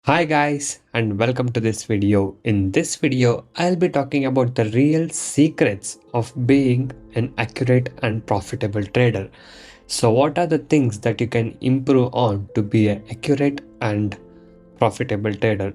Hi guys and welcome to this video. In this video, I'll be talking about the real secrets of being an accurate and profitable trader. So what are the things that you can improve on to be an accurate and profitable trader?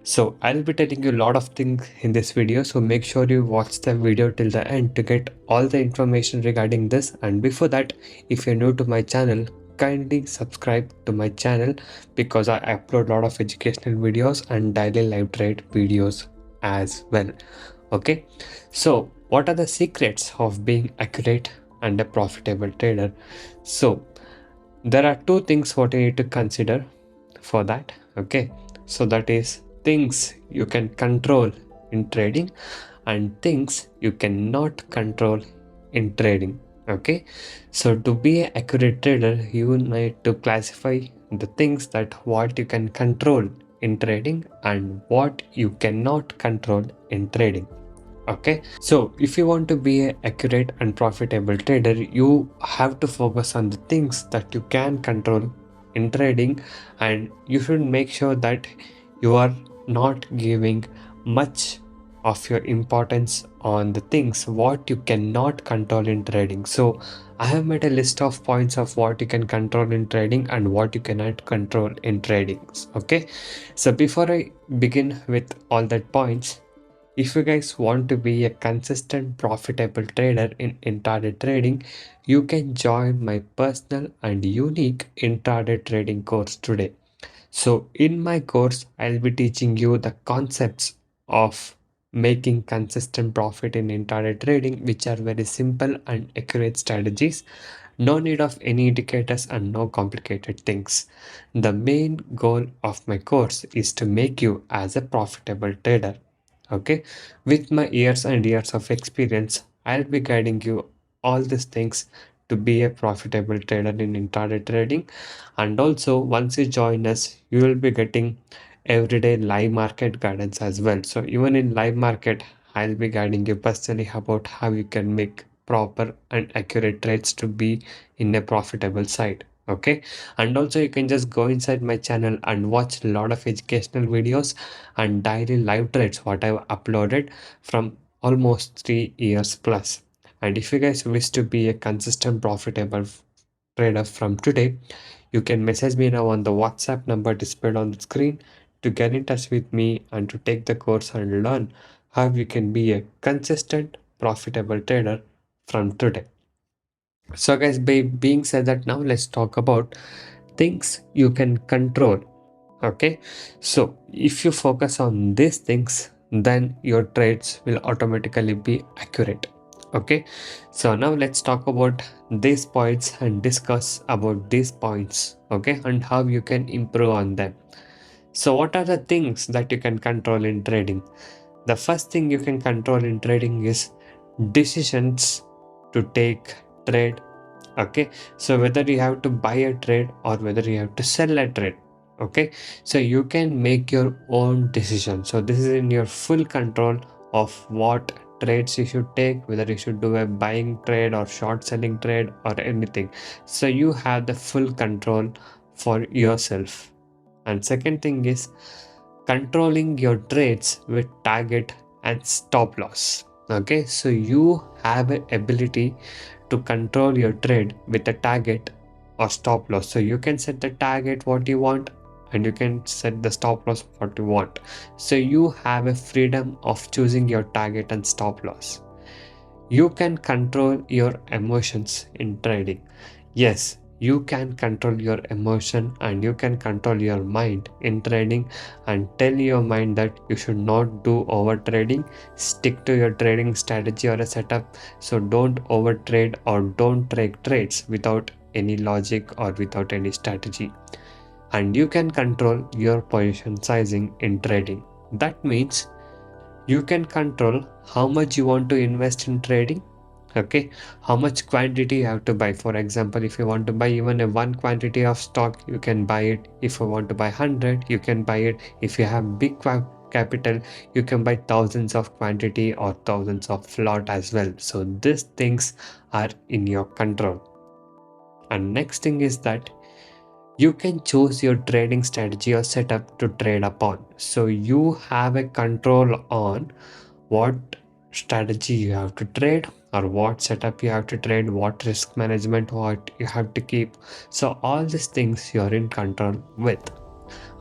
So I'll be telling you a lot of things in this video, so make sure you watch the video till the end to get all the information regarding this. And before that, if you're new to my channel, kindly subscribe to my channel because I upload a lot of educational videos and daily live trade videos as well. Okay, so what are the secrets of being accurate and a profitable trader? So there are two things what you need to consider for that. Okay, so that is things you can control in trading and things you cannot control in trading. Okay, so to be an accurate trader you need to classify the things that what you can control in trading and what you cannot control in trading. Okay, so if you want to be an accurate and profitable trader, you have to focus on the things that you can control in trading, and you should make sure that you are not giving much of your importance on the things what you cannot control in trading. So I have made a list of points of what you can control in trading and what you cannot control in trading. Okay, so before I begin with all that points, if you guys want to be a consistent profitable trader in intraday trading, you can join my personal and unique intraday trading course today. So in my course, I'll be teaching you the concepts of making consistent profit in intraday trading, which are very simple and accurate strategies. No need of any indicators and no complicated things. The main goal of my course is to make you as a profitable trader. Okay, with my years and years of experience, I'll be guiding you all these things to be a profitable trader in intraday trading. And also, once you join us, you will be getting everyday live market guidance as well. So even in live market, I'll be guiding you personally about how you can make proper and accurate trades to be in a profitable side. Okay, and also you can just go inside my channel and watch a lot of educational videos and daily live trades what I've uploaded from almost 3 years plus. And if you guys wish to be a consistent profitable trader from today, you can message me now on the WhatsApp number displayed on the screen to get in touch with me and to take the course and learn how you can be a consistent profitable trader from today. So guys, by being said that, now let's talk about things you can control. Okay, so if you focus on these things, then your trades will automatically be accurate. Okay, so now let's talk about these points and discuss about these points. Okay, and how you can improve on them. So what are the things that you can control in trading? The first thing you can control in trading is decisions to take trade. Okay, so whether you have to buy a trade or whether you have to sell a trade. Okay, so you can make your own decision. So this is in your full control of what trades you should take, whether you should do a buying trade or short selling trade or anything. So you have the full control for yourself. And second thing is controlling your trades with target and stop loss. Okay, so you have an ability to control your trade with a target or stop loss. So you can set the target what you want and you can set the stop loss what you want. So you have a freedom of choosing your target and stop loss. You can control your emotions in trading. Yes, you can control your emotion and you can control your mind in trading and tell your mind that you should not do over trading. Stick to your trading strategy or a setup. So don't over trade or don't take trades without any logic or without any strategy. And you can control your position sizing in trading. That means you can control how much you want to invest in trading. Okay, how much quantity you have to buy. For example, if you want to buy even a one quantity of stock, you can buy it. If you want to buy 100, you can buy it. If you have big capital, you can buy thousands of quantity or thousands of lot as well. So these things are in your control. And next thing is that you can choose your trading strategy or setup to trade upon. So you have a control on what strategy you have to trade, or what setup you have to trade, what risk management what you have to keep. So all these things you're in control with.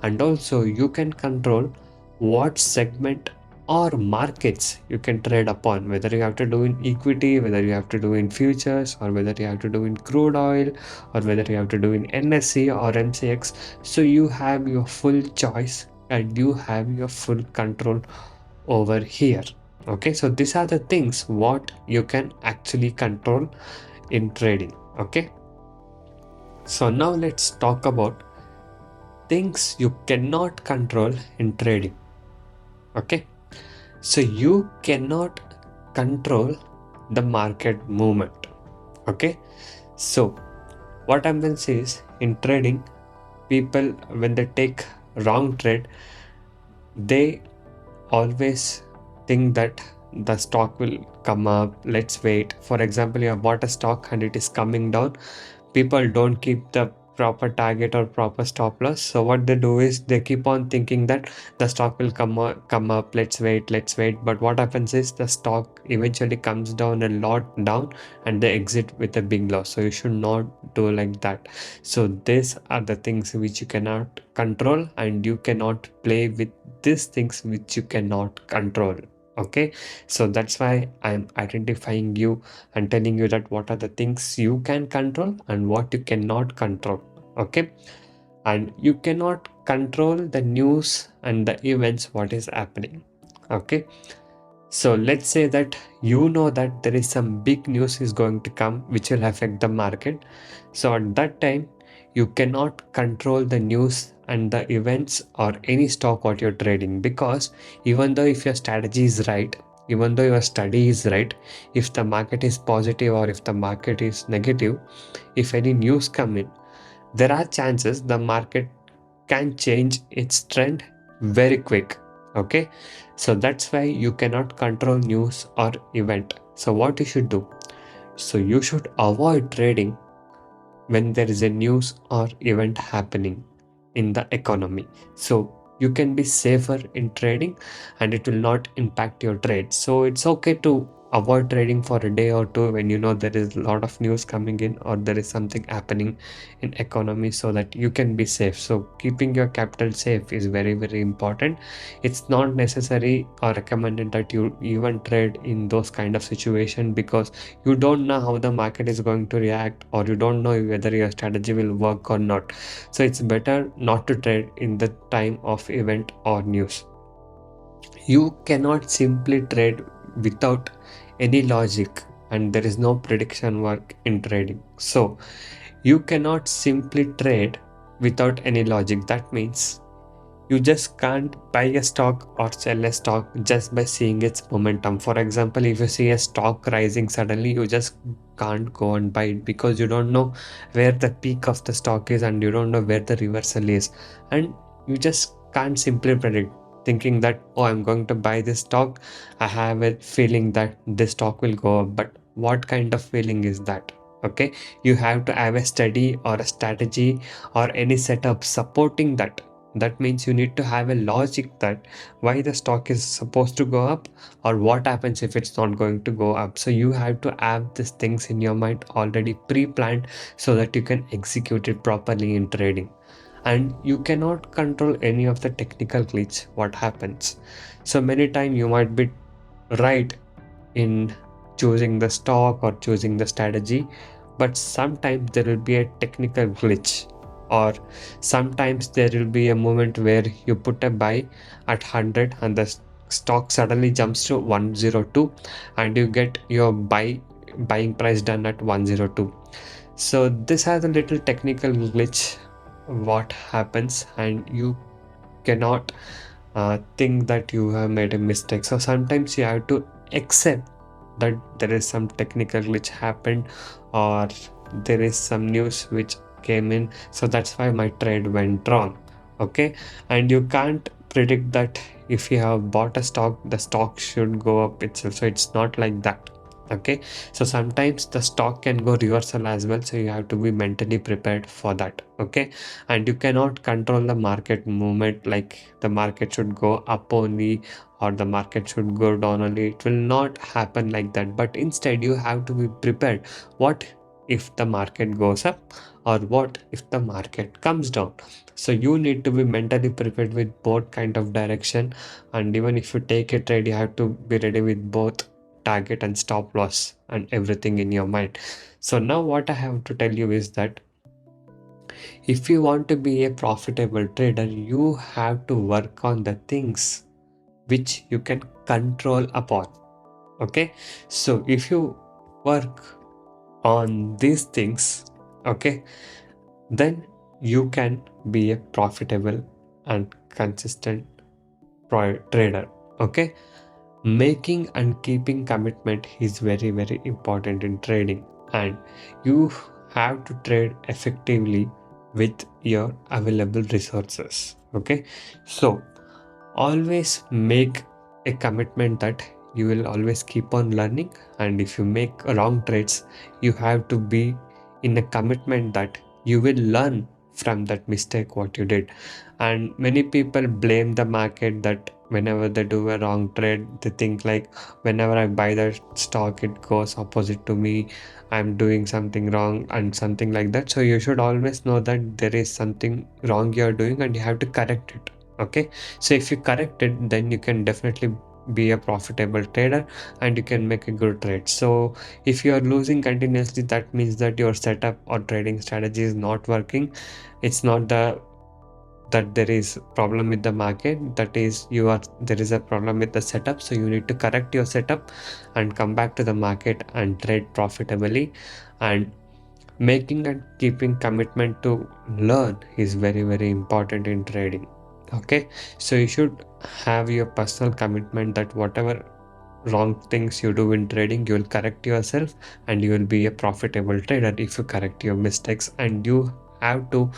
And also you can control what segment or markets you can trade upon, whether you have to do in equity, whether you have to do in futures, or whether you have to do in crude oil, or whether you have to do in NSE or MCX. So you have your full choice and you have your full control over here. Okay, so these are the things what you can actually control in trading. Okay, so now let's talk about things you cannot control in trading. Okay, so you cannot control the market movement. Okay, so what happens is in trading, people when they take wrong trade, they always think that the stock will come up, let's wait. For example, you have bought a stock and it is coming down, people don't keep the proper target or proper stop loss. So what they do is they keep on thinking that the stock will come up, let's wait. But what happens is the stock eventually comes down a lot down and they exit with a big loss. So you should not do like that. So these are the things which you cannot control, and you cannot play with these things which you cannot control. Okay, so that's why I'm identifying you and telling you that what are the things you can control and what you cannot control. Okay, and you cannot control the news and the events what is happening. Okay, so let's say that you know that there is some big news is going to come which will affect the market. So at that time you cannot control the news and the events or any stock what you're trading, because even though if your strategy is right, even though your study is right, if the market is positive or if the market is negative, if any news come in, there are chances the market can change its trend very quick. Okay, so that's why you cannot control news or event. So what you should do, so you should avoid trading when there is a news or event happening in the economy. So you can be safer in trading and it will not impact your trade. So it's okay to avoid trading for a day or two when you know there is a lot of news coming in or there is something happening in economy, so that you can be safe. So keeping your capital safe is very very important. It's not necessary or recommended that you even trade in those kind of situation, because you don't know how the market is going to react, or you don't know whether your strategy will work or not. So it's better not to trade in the time of event or news. You cannot simply trade without any logic, and there is no prediction work in trading. So you cannot simply trade without any logic. That means you just can't buy a stock or sell a stock just by seeing its momentum. For example, if you see a stock rising suddenly, you just can't go and buy it, because you don't know where the peak of the stock is and you don't know where the reversal is. And you just can't simply predict, thinking that, oh, I'm going to buy this stock. I have a feeling that this stock will go up. But what kind of feeling is that? Okay, you have to have a study or a strategy or any setup supporting that. That means you need to have a logic that why the stock is supposed to go up, or what happens if it's not going to go up. So you have to have these things in your mind already pre-planned, so that you can execute it properly in trading. And you cannot control any of the technical glitch what happens. So many times you might be right in choosing the stock or choosing the strategy, but sometimes there will be a technical glitch, or sometimes there will be a moment where you put a buy at 100 and the stock suddenly jumps to 102 and you get your buying price done at 102. So this has a little technical glitch what happens, and you cannot think that you have made a mistake. So sometimes you have to accept that there is some technical glitch happened, or there is some news which came in, so that's why my trade went wrong. Okay, and you can't predict that if you have bought a stock, the stock should go up itself. So it's not like that. Okay, so sometimes the stock can go reversal as well, so you have to be mentally prepared for that. Okay, and you cannot control the market movement, like the market should go up only or the market should go down only. It will not happen like that, but instead you have to be prepared. What if the market goes up, or what if the market comes down? So you need to be mentally prepared with both kind of direction, and even if you take a trade, you have to be ready with both target and stop loss and everything in your mind. So now what I have to tell you is that if you want to be a profitable trader, you have to work on the things which you can control upon. Okay, so if you work on these things, okay, then you can be a profitable and consistent trader. Okay, making and keeping commitment is very very important in trading, and you have to trade effectively with your available resources. Okay, so always make a commitment that you will always keep on learning, and if you make wrong trades, you have to be in a commitment that you will learn from that mistake what you did. And many people blame the market that whenever they do a wrong trade, they think like, whenever I buy the stock it goes opposite to me, I'm doing something wrong and something like that. So you should always know that there is something wrong you're doing and you have to correct it. Okay, so if you correct it, then you can definitely be a profitable trader and you can make a good trade. So if you are losing continuously, that means that your setup or trading strategy is not working. It's not that there is problem with the market, that is there is a problem with the setup. So you need to correct your setup and come back to the market and trade profitably. And making and keeping commitment to learn is very very important in trading. Okay, so you should have your personal commitment that whatever wrong things you do in trading, you will correct yourself and you will be a profitable trader if you correct your mistakes. And you have to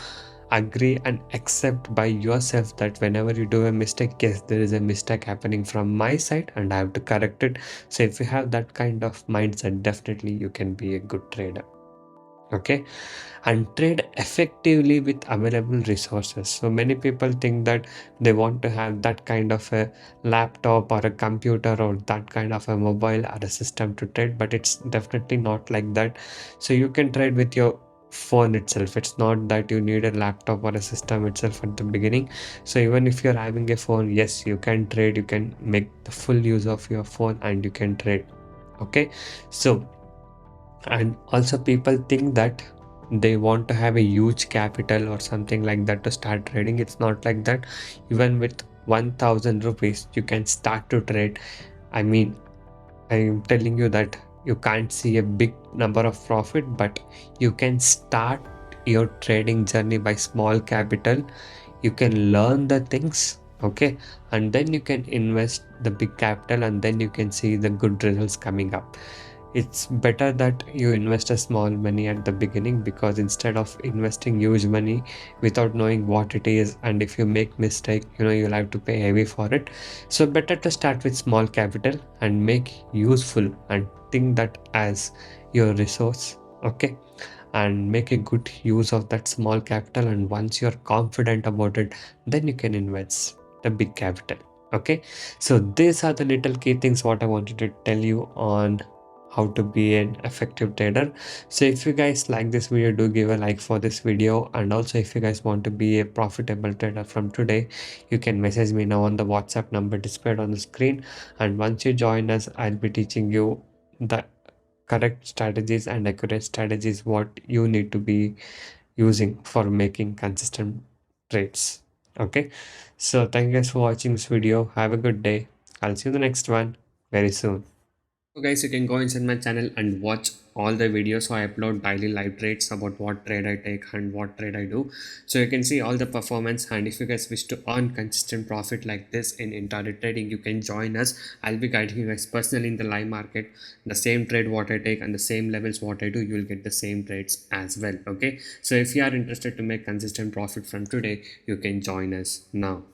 agree and accept by yourself that whenever you do a mistake, yes, there is a mistake happening from my side and I have to correct it. So if you have that kind of mindset, definitely you can be a good trader. Okay, and trade effectively with available resources. So many people think that they want to have that kind of a laptop or a computer or that kind of a mobile or a system to trade, but it's definitely not like that. So you can trade with your phone itself. It's not that you need a laptop or a system itself at the beginning. So even if you're having a phone, yes, you can trade, you can make the full use of your phone and you can trade. Okay, so and also people think that they want to have a huge capital or something like that to start trading. It's not like that. Even with 1000 rupees you can start to trade. I mean, I'm telling you that you can't see a big number of profit, but you can start your trading journey by small capital. You can learn the things, okay, and then you can invest the big capital and then you can see the good results coming up. It's better that you invest a small money at the beginning, because instead of investing huge money without knowing what it is, and if you make mistake, you'll have to pay heavy for it. So better to start with small capital and make useful and think that as your resource. Okay, and make a good use of that small capital, and once you're confident about it, then you can invest the big capital. Okay, so these are the little key things what I wanted to tell you on how to be an effective trader. So if you guys like this video, do give a like for this video, and also if you guys want to be a profitable trader from today, you can message me now on the WhatsApp number displayed on the screen. And once you join us, I'll be teaching you the correct strategies and accurate strategies what you need to be using for making consistent trades. Okay, so thank you guys for watching this video. Have a good day. I'll see you in the next one very soon. So guys, you can go inside my channel and watch all the videos. So I upload daily live trades about what trade I take and what trade I do. So you can see all the performance, and if you guys wish to earn consistent profit like this in intraday trading, you can join us. I'll be guiding you guys personally in the live market. The same trade what I take and the same levels what I do, you will get the same trades as well. Okay, so if you are interested to make consistent profit from today, you can join us now.